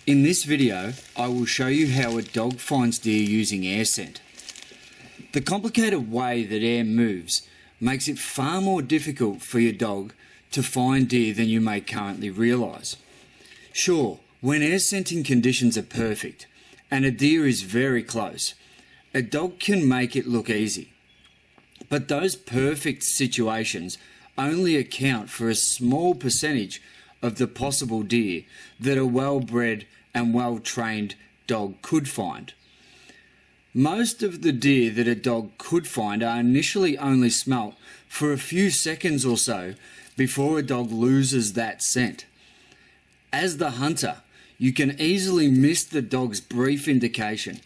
In this video, I will show you how a dog finds deer using air scent. The complicated way that air moves makes it far more difficult for your dog to find deer than you may currently realise. Sure, when air scenting conditions are perfect and a deer is very close, a dog can make it look easy. But those perfect situations only account for a small percentage of the possible deer that a well-bred and well-trained dog could find. Most of the deer that a dog could find are initially only smelt for a few seconds or so before a dog loses that scent. As the hunter, you can easily miss the dog's brief indication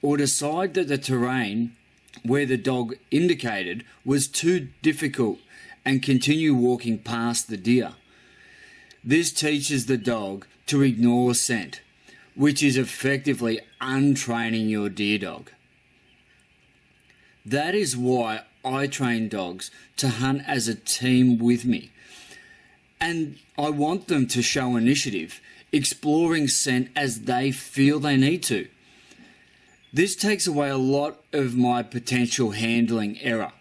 or decide that the terrain where the dog indicated was too difficult and continue walking past the deer. This teaches the dog to ignore scent, which is effectively untraining your deer dog. That is why I train dogs to hunt as a team with me. And I want them to show initiative, exploring scent as they feel they need to. This takes away a lot of my potential handling error.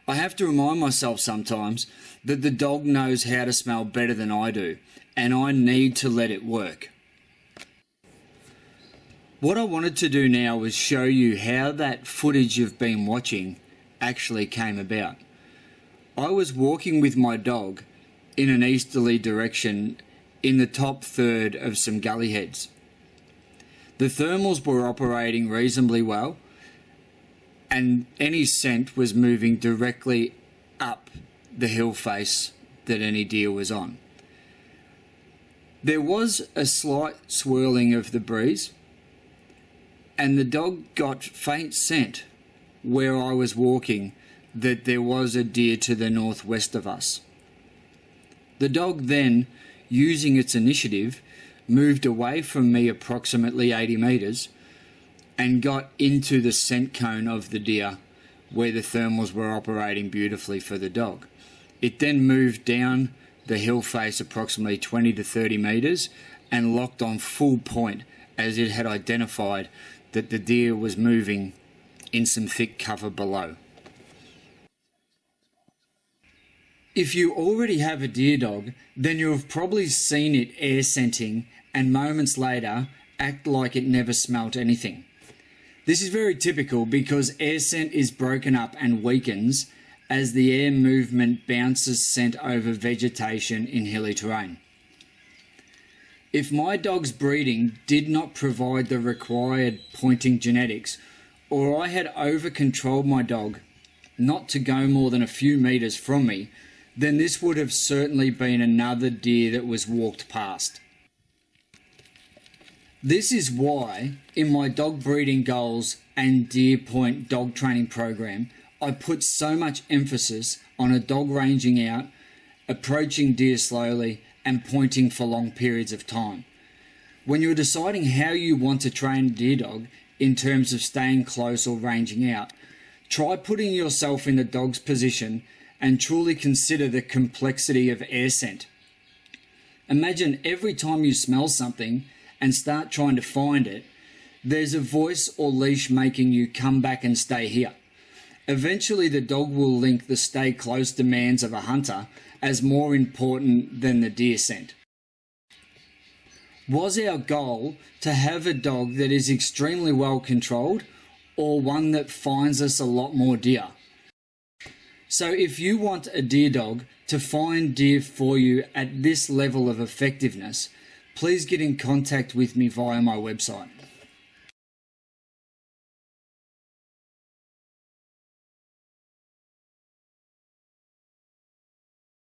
I have to remind myself sometimes that the dog knows how to smell better than I do, and I need to let it work. What I wanted to do now was show you how that footage you've been watching actually came about. I was walking with my dog in an easterly direction in the top third of some gully heads. The thermals were operating reasonably well, and any scent was moving directly up the hill face that any deer was on. There was a slight swirling of the breeze, and the dog got faint scent where I was walking that there was a deer to the northwest of us. The dog then, using its initiative, moved away from me approximately 80 metres and got into the scent cone of the deer where the thermals were operating beautifully for the dog. It then moved down the hill face approximately 20 to 30 metres and locked on full point as it had identified that the deer was moving in some thick cover below. If you already have a deer dog, then you have probably seen it air scenting and moments later act like it never smelt anything. This is very typical because air scent is broken up and weakens as the air movement bounces scent over vegetation in hilly terrain. If my dog's breeding did not provide the required pointing genetics, or I had over-controlled my dog not to go more than a few metres from me, then this would have certainly been another deer that was walked past. This is why, in my dog breeding goals and deer point dog training program, I put so much emphasis on a dog ranging out, approaching deer slowly, and pointing for long periods of time. When you're deciding how you want to train a deer dog in terms of staying close or ranging out, try putting yourself in the dog's position and truly consider the complexity of air scent. Imagine every time you smell something and start trying to find it, there's a voice or leash making you come back and stay here. Eventually the dog will link the stay close demands of a hunter as more important than the deer scent. Was our goal to have a dog that is extremely well controlled or one that finds us a lot more deer? So if you want a deer dog to find deer for you at this level of effectiveness, please get in contact with me via my website.